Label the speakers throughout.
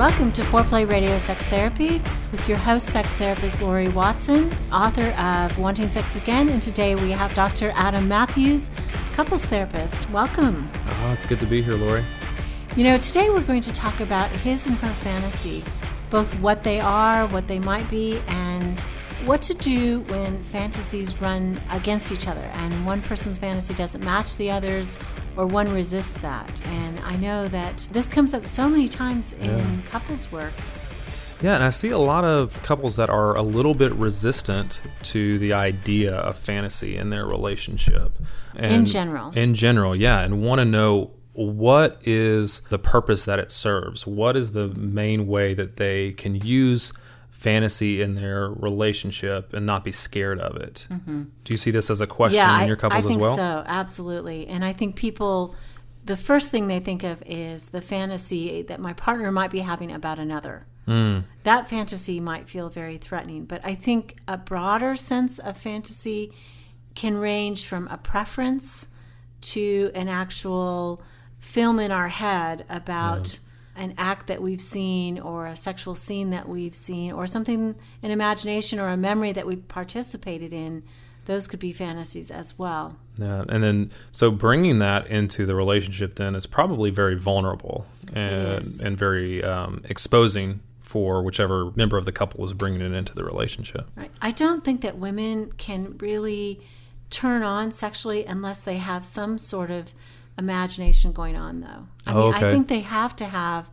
Speaker 1: Welcome to Foreplay Radio Sex Therapy with your host, sex therapist Lori Watson, author of Wanting Sex Again, and today we have Dr. Adam Matthews, couples therapist. Welcome.
Speaker 2: Oh, it's good to be here, Lori.
Speaker 1: You know, today we're going to talk about his and her fantasy, both what they are, what they might be, and what to do when fantasies run against each other and one person's fantasy doesn't match the other's or one resists that. And I know that this comes up so many times in couples work.
Speaker 2: Yeah, and I see a lot of couples that are a little bit resistant to the idea of fantasy in their relationship. And
Speaker 1: in general,
Speaker 2: yeah, and want to know what is the purpose that it serves? What is the main way that they can use fantasy in their relationship and not be scared of it? Mm-hmm. Do you see this as a question in your couples as well?
Speaker 1: I think so, absolutely. And I think people, the first thing they think of is the fantasy that my partner might be having about another. That fantasy might feel very threatening. But I think a broader sense of fantasy can range from a preference to an actual film in our head about an act that we've seen or a sexual scene that we've seen or something, an imagination or a memory that we've participated in. Those could be fantasies as well.
Speaker 2: Yeah, and then so bringing that into the relationship then is probably very vulnerable and very exposing for whichever member of the couple is bringing it into the relationship.
Speaker 1: Right. I don't think that women can really turn on sexually unless they have some sort of imagination going on, though. I think they have to have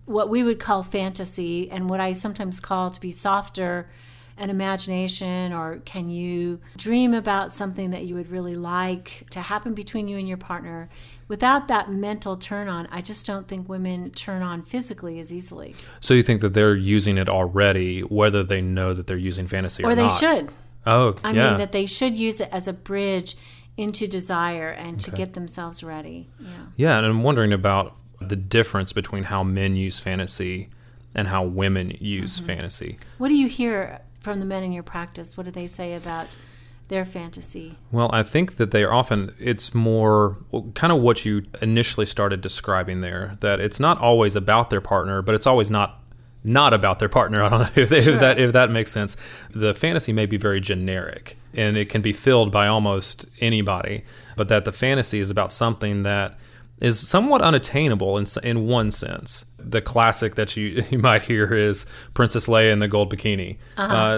Speaker 1: what we would call fantasy and what I sometimes call to be softer, an imagination, or can you dream about something that you would really like to happen between you and your partner. Without that mental turn on, I just don't think women turn on physically as easily.
Speaker 2: So you think that they're using it already, whether they know that they're using fantasy or not?
Speaker 1: Or they should. I
Speaker 2: mean
Speaker 1: that they should use it as a bridge into desire and to get themselves ready.
Speaker 2: Yeah, and I'm wondering about the difference between how men use fantasy and how women use fantasy.
Speaker 1: What do you hear from the men in your practice? What do they say about their fantasy?
Speaker 2: Well, I think that they are often, it's more kind of what you initially started describing there, that it's not always about their partner, but it's always not about their partner. I don't know if that makes sense. The fantasy may be very generic and it can be filled by almost anybody, but that the fantasy is about something that is somewhat unattainable in one sense. The classic that you might hear is Princess Leia in the gold bikini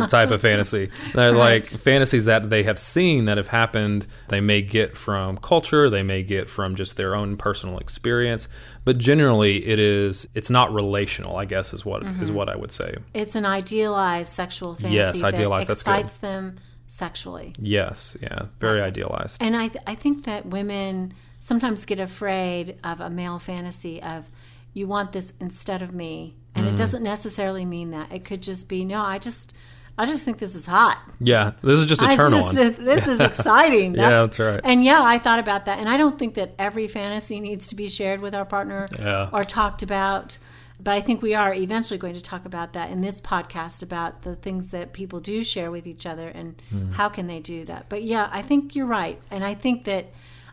Speaker 2: type of fantasy. They're like fantasies that they have seen that have happened. They may get from culture, they may get from just their own personal experience, but generally it's not relational, I guess is what I would say.
Speaker 1: It's an idealized sexual fantasy.
Speaker 2: Yes, idealized.
Speaker 1: That excites them sexually.
Speaker 2: Yes, yeah, very idealized.
Speaker 1: And I think that women sometimes get afraid of a male fantasy of, you want this instead of me. And it doesn't necessarily mean that. It could just be, no, I just think this is hot.
Speaker 2: Yeah, this is just a turn on.
Speaker 1: This is exciting.
Speaker 2: That's right.
Speaker 1: And I thought about that. And I don't think that every fantasy needs to be shared with our partner or talked about. But I think we are eventually going to talk about that in this podcast, about the things that people do share with each other and how can they do that. But I think you're right. And I think that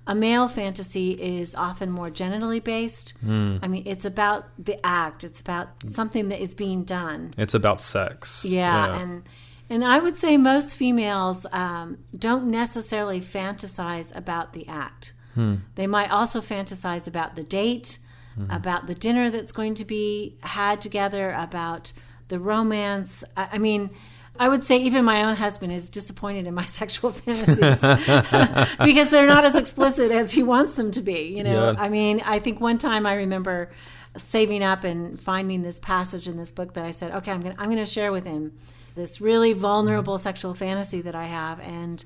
Speaker 1: a male fantasy is often more genitally based. I mean, it's about the act. It's about something that is being done.
Speaker 2: It's about sex.
Speaker 1: Yeah. And I would say most females don't necessarily fantasize about the act. They might also fantasize about the date, about the dinner that's going to be had together, about the romance. I mean, I would say even my own husband is disappointed in my sexual fantasies because they're not as explicit as he wants them to be. I mean, I think one time I remember saving up and finding this passage in this book that I said, okay, I'm going to share with him this really vulnerable sexual fantasy that I have. And,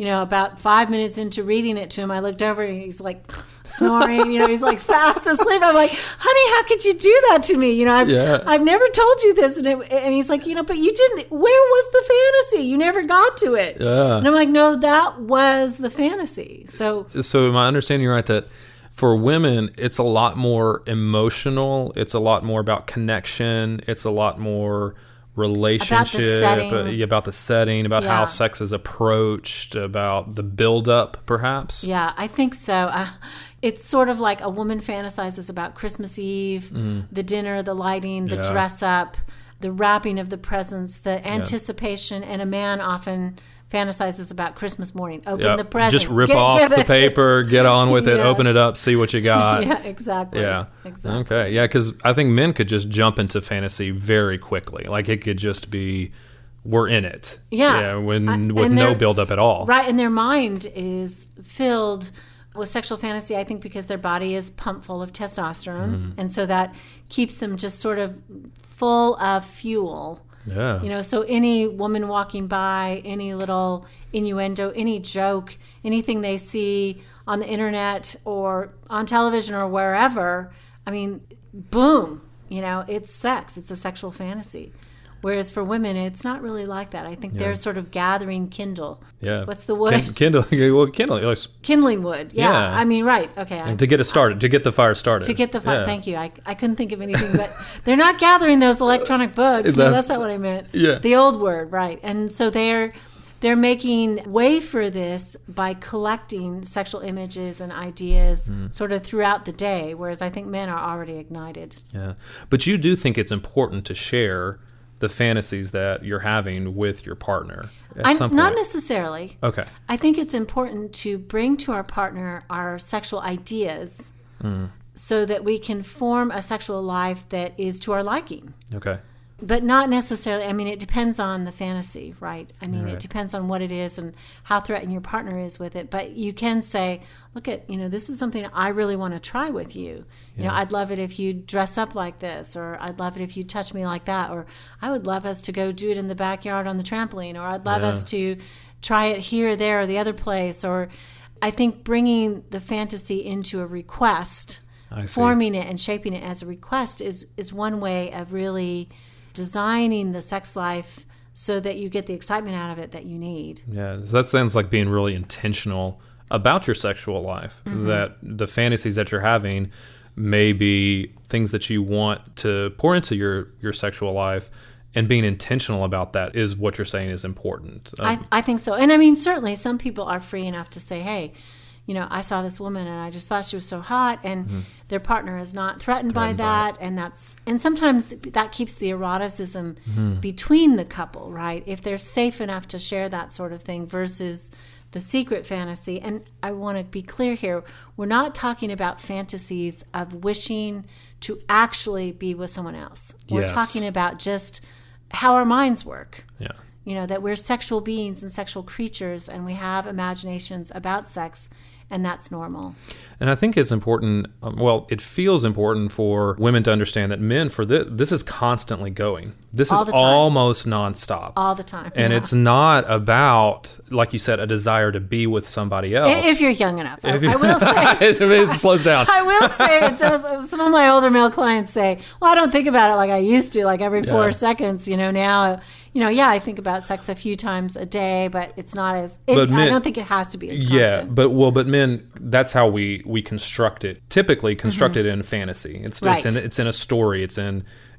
Speaker 1: about 5 minutes into reading it to him, I looked over and he's like snoring, he's like fast asleep. I'm like, honey, how could you do that to me? I've never told you this. And he's like, but you didn't, where was the fantasy? You never got to it. Yeah. And I'm like, no, that was the fantasy. So
Speaker 2: am I understanding right that for women, it's a lot more emotional. It's a lot more about connection. It's a lot more relationship, about the setting, about how sex is approached, about the build-up, perhaps?
Speaker 1: Yeah, I think so. It's sort of like a woman fantasizes about Christmas Eve, the dinner, the lighting, the dress up, the wrapping of the presents, the anticipation, and a man often fantasizes about Christmas morning. Open the present.
Speaker 2: Just rip off the paper, get on with it, open it up, see what you got.
Speaker 1: Yeah, exactly.
Speaker 2: Yeah.
Speaker 1: Exactly.
Speaker 2: Okay. Yeah, because I think men could just jump into fantasy very quickly. Like it could just be, we're in it.
Speaker 1: Yeah.
Speaker 2: With no build-up at all.
Speaker 1: Right, and their mind is filled with sexual fantasy, I think, because their body is pumped full of testosterone. And so that keeps them just sort of full of fuel. Yeah. So any woman walking by, any little innuendo, any joke, anything they see on the internet or on television or wherever, I mean, boom, it's sex. It's a sexual fantasy. Whereas for women, it's not really like that. I think they're sort of gathering kindle. Yeah. What's the wood? Kindling wood. Yeah. I mean, right. Okay.
Speaker 2: And to get it started, to get the fire started.
Speaker 1: To get the fire. Thank you. I couldn't think of anything, but they're not gathering those electronic books. No, that's not what I meant.
Speaker 2: Yeah.
Speaker 1: The old word, right. And so they're making way for this by collecting sexual images and ideas sort of throughout the day, whereas I think men are already ignited.
Speaker 2: Yeah. But you do think it's important to share the fantasies that you're having with your partner at some point?
Speaker 1: Not necessarily.
Speaker 2: Okay.
Speaker 1: I think it's important to bring to our partner our sexual ideas so that we can form a sexual life that is to our liking.
Speaker 2: Okay.
Speaker 1: But not necessarily, I mean, it depends on the fantasy, right? I mean, it depends on what it is and how threatened your partner is with it. But you can say, look at, this is something I really want to try with you. I'd love it if you dress up like this, or I'd love it if you touch me like that, or I would love us to go do it in the backyard on the trampoline, or I'd love us to try it here, there, or the other place. Or I think bringing the fantasy into a request, forming it and shaping it as a request is one way of really designing the sex life so that you get the excitement out of it that you need.
Speaker 2: Yeah, that sounds like being really intentional about your sexual life, that the fantasies that you're having may be things that you want to pour into your sexual life, and being intentional about that is what you're saying is important.
Speaker 1: I think so. And I mean, certainly some people are free enough to say, hey, I saw this woman and I just thought she was so hot, and their partner is not threatened by that. And sometimes that keeps the eroticism between the couple, right? If they're safe enough to share that sort of thing versus the secret fantasy. And I want to be clear here, we're not talking about fantasies of wishing to actually be with someone else. We're talking about just how our minds work.
Speaker 2: Yeah.
Speaker 1: That we're sexual beings and sexual creatures, and we have imaginations about sex, and that's normal.
Speaker 2: And I think it's important, it feels important for women to understand that men, for this is constantly going. This is almost nonstop.
Speaker 1: All the time.
Speaker 2: And it's not about, like you said, a desire to be with somebody else.
Speaker 1: If you're young enough. I will say.
Speaker 2: It slows down.
Speaker 1: I will say it does. Some of my older male clients say, well, I don't think about it like I used to, like every 4 seconds. Now, I think about sex a few times a day, but it's not as, I don't think it has to be as constant.
Speaker 2: Yeah, but men, that's how we construct it. Typically constructed in fantasy. It's in a story.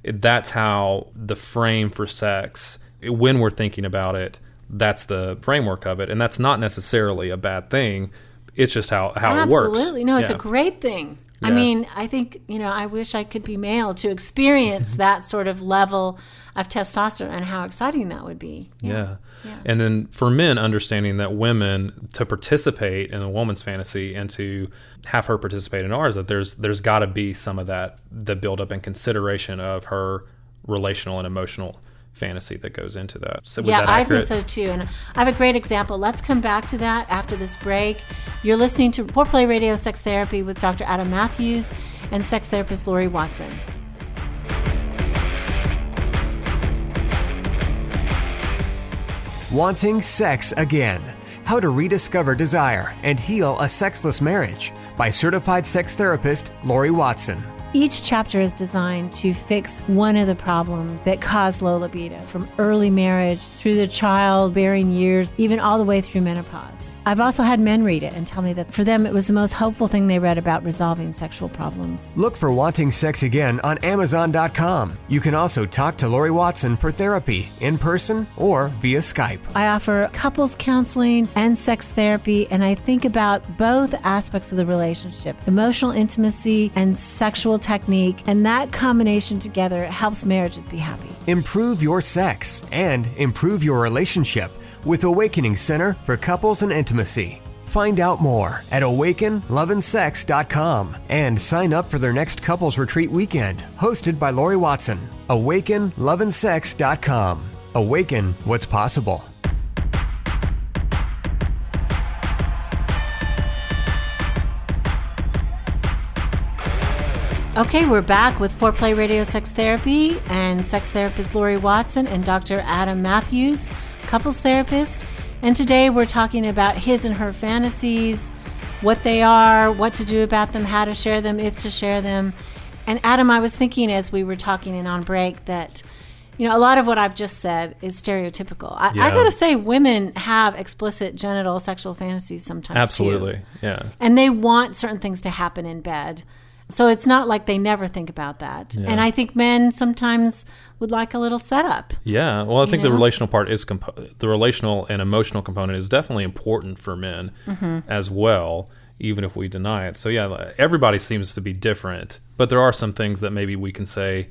Speaker 2: That's how the frame for sex, when we're thinking about it, that's the framework of it. And that's not necessarily a bad thing. It's just how it works.
Speaker 1: Absolutely. No, it's a great thing. Yeah. I mean, I think, I wish I could be male to experience that sort of level of testosterone and how exciting that would be.
Speaker 2: Yeah. And then for men, understanding that women, to participate in a woman's fantasy and to have her participate in ours, that there's got to be some of that, the buildup and consideration of her relational and emotional fantasy that goes into that. So was that accurate?
Speaker 1: I think so too. And I have a great example. Let's come back to that after this break. You're listening to Foreplay Radio Sex Therapy with Dr. Adam Matthews and sex therapist Lori Watson.
Speaker 3: Wanting sex again. How to rediscover desire and heal a sexless marriage by certified sex therapist Lori Watson.
Speaker 1: Each chapter is designed to fix one of the problems that cause low libido, from early marriage through the childbearing years, even all the way through menopause. I've also had men read it and tell me that for them it was the most hopeful thing they read about resolving sexual problems.
Speaker 3: Look for Wanting Sex Again on Amazon.com. You can also talk to Lori Watson for therapy in person or via Skype.
Speaker 1: I offer couples counseling and sex therapy, and I think about both aspects of the relationship, emotional intimacy and sexual technique, and that combination together helps marriages be happy.
Speaker 3: Improve your sex and improve your relationship with Awakening Center for Couples and Intimacy. Find out more at awakenloveandsex.com and sign up for their next couples retreat weekend, hosted by Lori Watson. awakenloveandsex.com. Awaken what's possible.
Speaker 1: Okay, we're back with Foreplay Radio Sex Therapy and sex therapist Lori Watson and Dr. Adam Matthews, couples therapist. And today we're talking about his and her fantasies, what they are, what to do about them, how to share them, if to share them. And Adam, I was thinking as we were talking and on break that, you know, a lot of what I've just said is stereotypical. I got to say, women have explicit genital sexual fantasies sometimes.
Speaker 2: Absolutely,
Speaker 1: too.
Speaker 2: yeah.
Speaker 1: And they want certain things to happen in bed. So it's not like they never think about that. Yeah. And I think men sometimes would like a little setup.
Speaker 2: Yeah. Well, I think the relational part is the relational and emotional component is definitely important for men as well, even if we deny it. So yeah, everybody seems to be different, but there are some things that maybe we can say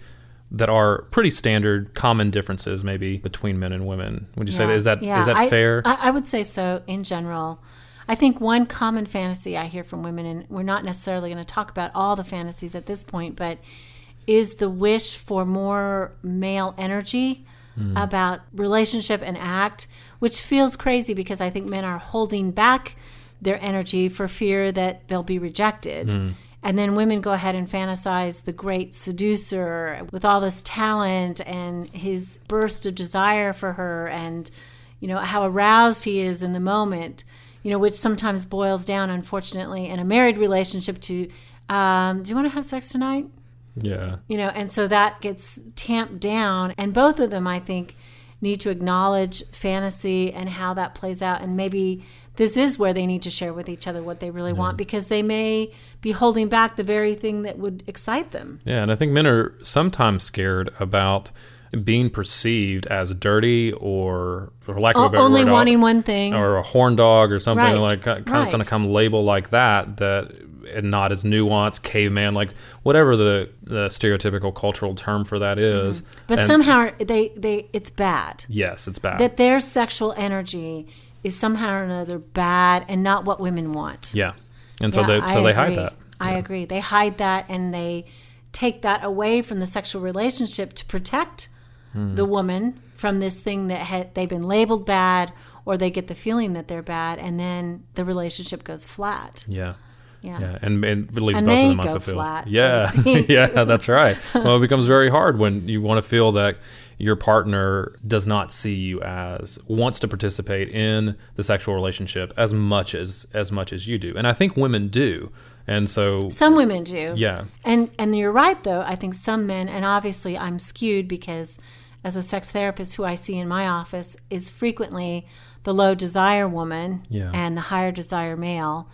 Speaker 2: that are pretty standard, common differences maybe between men and women. Would you say that is that fair?
Speaker 1: I would say so in general. I think one common fantasy I hear from women, and we're not necessarily going to talk about all the fantasies at this point, but is the wish for more male energy about relationship and act, which feels crazy because I think men are holding back their energy for fear that they'll be rejected. And then women go ahead and fantasize the great seducer with all this talent and his burst of desire for her and, you know, how aroused he is in the moment. You know, which sometimes boils down, unfortunately, in a married relationship to, do you want to have sex tonight?
Speaker 2: Yeah.
Speaker 1: You know, and so that gets tamped down. And both of them, I think, need to acknowledge fantasy and how that plays out. And maybe this is where they need to share with each other what they really want, because they may be holding back the very thing that would excite them.
Speaker 2: Yeah, and I think men are sometimes scared about being perceived as dirty or for lack of a better
Speaker 1: only
Speaker 2: word,
Speaker 1: wanting one thing,
Speaker 2: or a horn dog or something like kind of going to come label like that and not as nuanced, caveman, like whatever the stereotypical cultural term for that is.
Speaker 1: But somehow it's bad.
Speaker 2: Yes, it's bad.
Speaker 1: That their sexual energy is somehow or another bad and not what women want.
Speaker 2: Yeah. And so they hide that.
Speaker 1: I agree. They hide that and they take that away from the sexual relationship to protect the woman from this thing that they've been labeled bad, or they get the feeling that they're bad, and then the relationship goes flat.
Speaker 2: Yeah.
Speaker 1: Yeah.
Speaker 2: And it leaves both of them unfulfilled.
Speaker 1: Flat,
Speaker 2: yeah.
Speaker 1: so
Speaker 2: Yeah, that's right. Well, it becomes very hard when you want to feel that your partner does not see you as wants to participate in the sexual relationship as much as you do. And I think women do. And so
Speaker 1: some women do.
Speaker 2: Yeah.
Speaker 1: And you're right though. I think some men, and obviously I'm skewed because as a sex therapist who I see in my office is frequently the low desire woman and the higher desire male.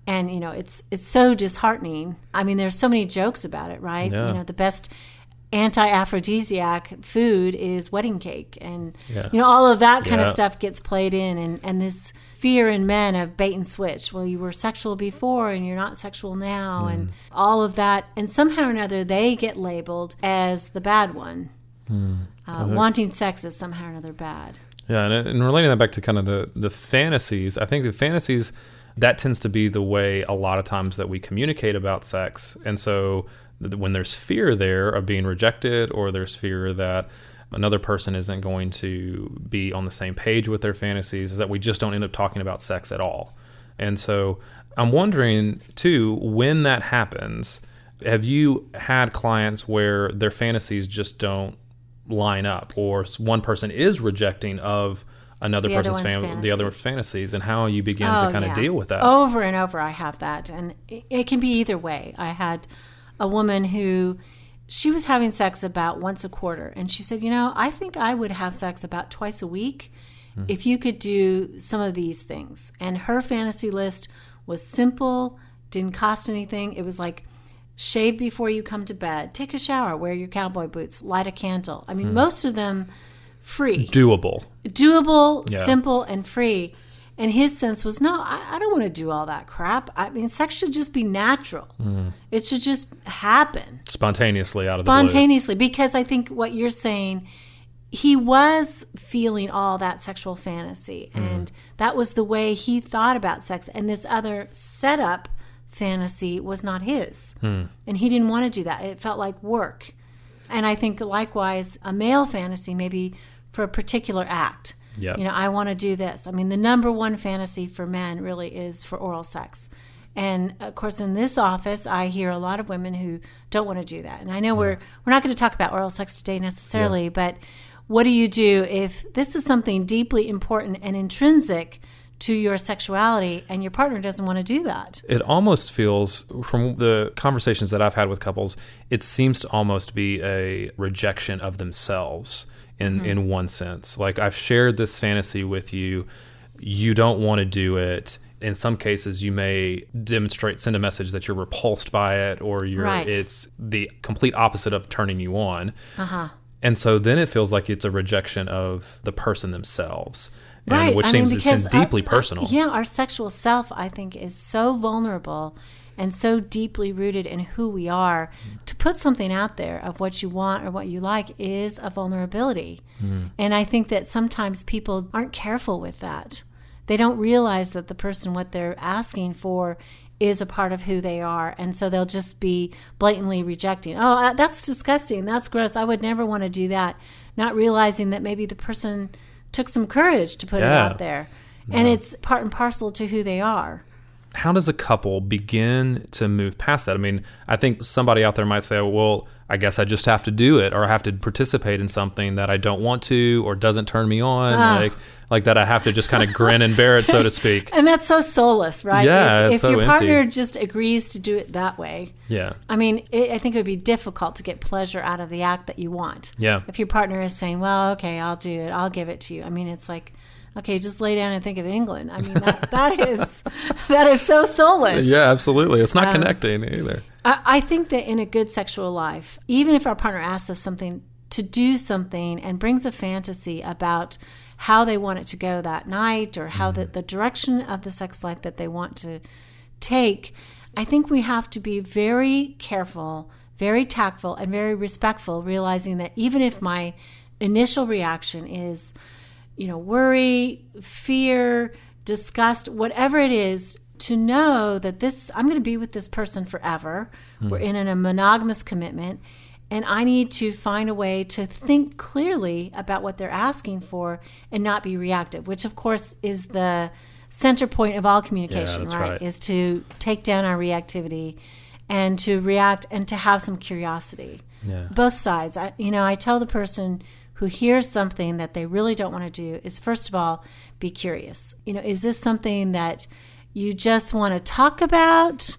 Speaker 1: And, you know, it's so disheartening. I mean, there's so many jokes about it, right?
Speaker 2: Yeah.
Speaker 1: You know, the best anti-aphrodisiac food is wedding cake. And, you know, all of that kind of stuff gets played in. And this fear in men of bait and switch. Well, you were sexual before and you're not sexual now. And all of that. And somehow or another, they get labeled as the bad one. Wanting sex is somehow or another bad.
Speaker 2: Yeah, and relating that back to kind of the fantasies, I think the fantasies, that tends to be the way a lot of times that we communicate about sex. And so when there's fear there of being rejected, or there's fear that another person isn't going to be on the same page with their fantasies, is that we just don't end up talking about sex at all. And so I'm wondering, too, when that happens, have you had clients where their fantasies just don't line up, or one person is rejecting of another person's the other fantasies, and how you begin to kind of deal with that?
Speaker 1: Over and over I have that, and it can be either way. I had a woman who she was having sex about once a quarter. And she said, I think I would have sex about twice a week if you could do some of these things. And her fantasy list was simple, didn't cost anything. It was like, shave before you come to bed, take a shower, wear your cowboy boots, light a candle. I mean, most of them free.
Speaker 2: Doable,
Speaker 1: simple, and free. And his sense was, no, I don't want to do all that crap. I mean, sex should just be natural. It should just happen.
Speaker 2: Spontaneously out of the blue.
Speaker 1: Because I think what you're saying, he was feeling all that sexual fantasy. And that was the way he thought about sex. And this other setup fantasy was not his. And he didn't want to do that. It felt like work. And I think likewise, a male fantasy, maybe for a particular act.
Speaker 2: Yep.
Speaker 1: I want to do this. I mean, the number one fantasy for men really is for oral sex. And of course, in this office, I hear a lot of women who don't want to do that. And I know we're not going to talk about oral sex today necessarily, but what do you do if this is something deeply important and intrinsic to your sexuality and your partner doesn't want to do that?
Speaker 2: It almost feels, from the conversations that I've had with couples, it seems to almost be a rejection of themselves in one sense. Like, I've shared this fantasy with you, you don't want to do it. In some cases, you may send a message that you're repulsed by it, or it's the complete opposite of turning you on. And so then it feels like it's a rejection of the person themselves.
Speaker 1: Right.
Speaker 2: Which seems deeply personal.
Speaker 1: Our sexual self, I think, is so vulnerable and so deeply rooted in who we are. To put something out there of what you want or what you like is a vulnerability. And I think that sometimes people aren't careful with that. They don't realize that the person, what they're asking for, is a part of who they are. And so they'll just be blatantly rejecting. Oh, that's disgusting. That's gross. I would never want to do that. Not realizing that maybe the person took some courage to put it out there. And it's part and parcel to who they are.
Speaker 2: How does a couple begin to move past that? I mean, I think somebody out there might say, well, I guess I just have to do it, or I have to participate in something that I don't want to, or doesn't turn me on, like that I have to just kind of grin and bear it, so to speak.
Speaker 1: And that's so soulless, right?
Speaker 2: Yeah,
Speaker 1: if
Speaker 2: it's so
Speaker 1: your partner
Speaker 2: empty.
Speaker 1: just agrees to do it that way.
Speaker 2: Yeah.
Speaker 1: I mean, I think it would be difficult to get pleasure out of the act that you want.
Speaker 2: Yeah.
Speaker 1: If your partner is saying, well, okay, I'll do it. I'll give it to you. I mean, it's like, okay, just lay down and think of England. I mean, that is so soulless.
Speaker 2: Yeah, absolutely. It's not connecting either.
Speaker 1: I think that in a good sexual life, even if our partner asks us something to do something and brings a fantasy about how they want it to go that night, or how the direction of the sex life that they want to take, I think we have to be very careful, very tactful, and very respectful, realizing that even if my initial reaction is, worry, fear, disgust, whatever it is, to know that I'm going to be with this person forever. We're in a monogamous commitment, and I need to find a way to think clearly about what they're asking for and not be reactive, which of course is the center point of all communication, right? Is to take down our reactivity and to react and to have some curiosity.
Speaker 2: Yeah.
Speaker 1: Both sides. I tell the person who hears something that they really don't want to do is, first of all, be curious. Is this something that you just want to talk about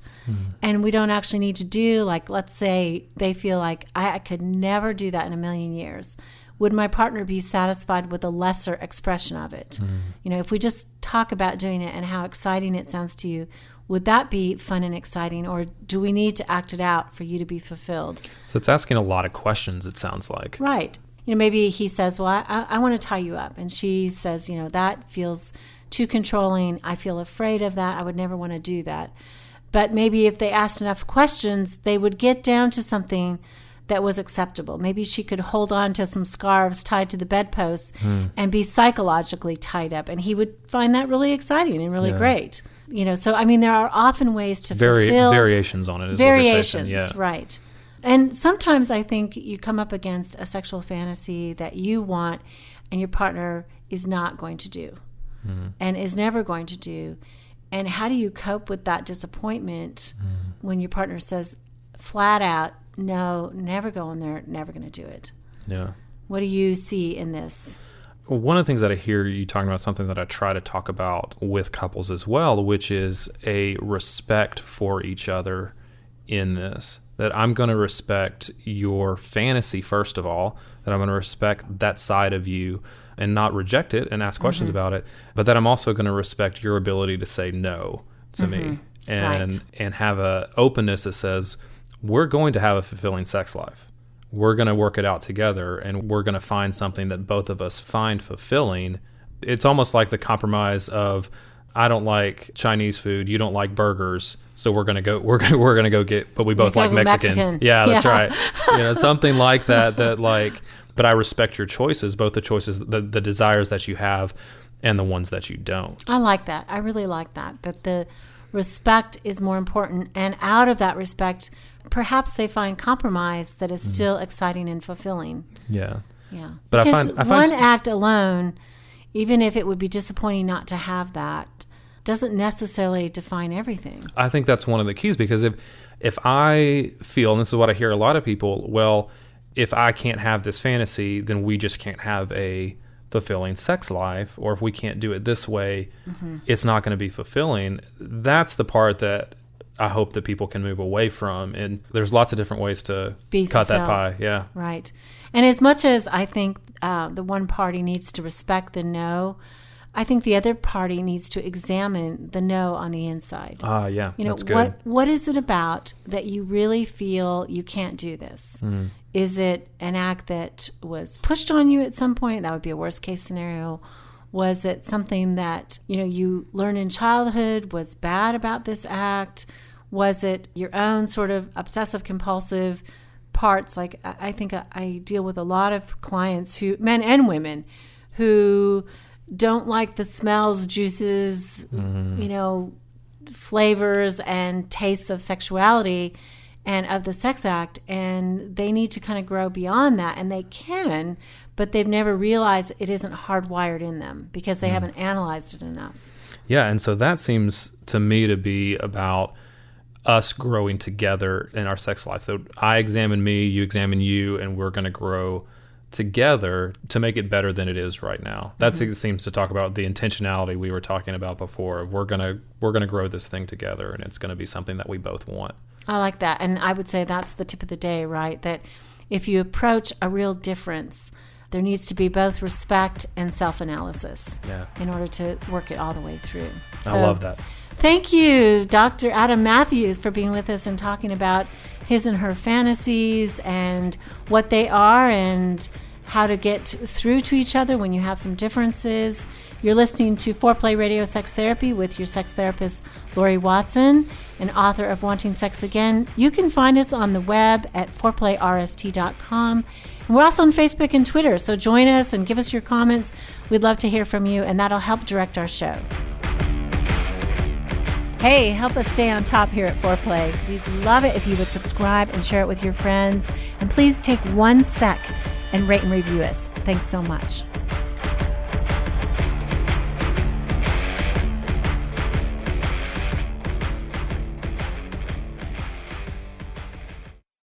Speaker 1: and we don't actually need to do? Like, let's say they feel like, I could never do that in a million years. Would my partner be satisfied with a lesser expression of it? If we just talk about doing it and how exciting it sounds to you, would that be fun and exciting, or do we need to act it out for you to be fulfilled?
Speaker 2: So it's asking a lot of questions, it sounds like.
Speaker 1: Right. Maybe he says, well, I want to tie you up. And she says, that feels too controlling. I feel afraid of that. I would never want to do that. But maybe if they asked enough questions, they would get down to something that was acceptable. Maybe she could hold on to some scarves tied to the bedposts and be psychologically tied up. And he would find that really exciting and really great. So, there are often ways to fulfill
Speaker 2: variations on it.
Speaker 1: Variations, right. And sometimes I think you come up against a sexual fantasy that you want and your partner is not going to do and is never going to do. And how do you cope with that disappointment when your partner says flat out, no, never going there, never going to do it?
Speaker 2: Yeah.
Speaker 1: What do you see in this?
Speaker 2: Well, one of the things that I hear you talking about, something that I try to talk about with couples as well, which is a respect for each other in this. that I'm going to respect your fantasy, first of all, that I'm going to respect that side of you and not reject it and ask questions about it, but that I'm also going to respect your ability to say no to me and have a openness that says, we're going to have a fulfilling sex life. We're going to work it out together, and we're going to find something that both of us find fulfilling. It's almost like the compromise of, I don't like Chinese food, you don't like burgers, so we're going to go get, but we both like Mexican. Yeah, that's right. Something like that but I respect your choices, both the choices, the desires that you have and the ones that you don't.
Speaker 1: I like that. I really like that the respect is more important, and out of that respect, perhaps they find compromise that is still exciting and fulfilling.
Speaker 2: Yeah.
Speaker 1: Yeah.
Speaker 2: But
Speaker 1: because
Speaker 2: I find
Speaker 1: one act alone, even if it would be disappointing not to have that, doesn't necessarily define everything.
Speaker 2: I think that's one of the keys, because if I feel, and this is what I hear a lot of people, well, if I can't have this fantasy, then we just can't have a fulfilling sex life, or if we can't do it this way, it's not going to be fulfilling. That's the part that I hope that people can move away from. And there's lots of different ways to cut that pie. Yeah.
Speaker 1: Right. And as much as I think the one party needs to respect the no, I think the other party needs to examine the no on the inside.
Speaker 2: Yeah, that's good.
Speaker 1: What is it about that you really feel you can't do this? Is it an act that was pushed on you at some point? That would be a worst case scenario. Was it something that you learned in childhood was bad about this act? Was it your own sort of obsessive compulsive parts? Like, I think I deal with a lot of clients, men and women, who don't like the smells, juices, flavors and tastes of sexuality and of the sex act, and they need to kind of grow beyond that, and they can, but they've never realized it isn't hardwired in them because they haven't analyzed it enough.
Speaker 2: Yeah, and so that seems to me to be about us growing together in our sex life. So I examine me, you examine you, and we're going to grow together to make it better than it is right now. That seems to talk about the intentionality we were talking about before. We're gonna grow this thing together, and it's going to be something that we both want.
Speaker 1: I like that, and I would say that's the tip of the day, right? That if you approach a real difference, there needs to be both respect and self-analysis in order to work it all the way through.
Speaker 2: I love that.
Speaker 1: Thank you, Dr. Adam Matthews, for being with us and talking about his and her fantasies and what they are and how to get through to each other when you have some differences. You're listening to Foreplay Radio Sex Therapy with your sex therapist, Lori Watson, and author of Wanting Sex Again. You can find us on the web at foreplayrst.com. And we're also on Facebook and Twitter, so join us and give us your comments. We'd love to hear from you, and that'll help direct our show. Hey, help us stay on top here at Foreplay. We'd love it if you would subscribe and share it with your friends. And please take 1 sec and rate and review us. Thanks so much.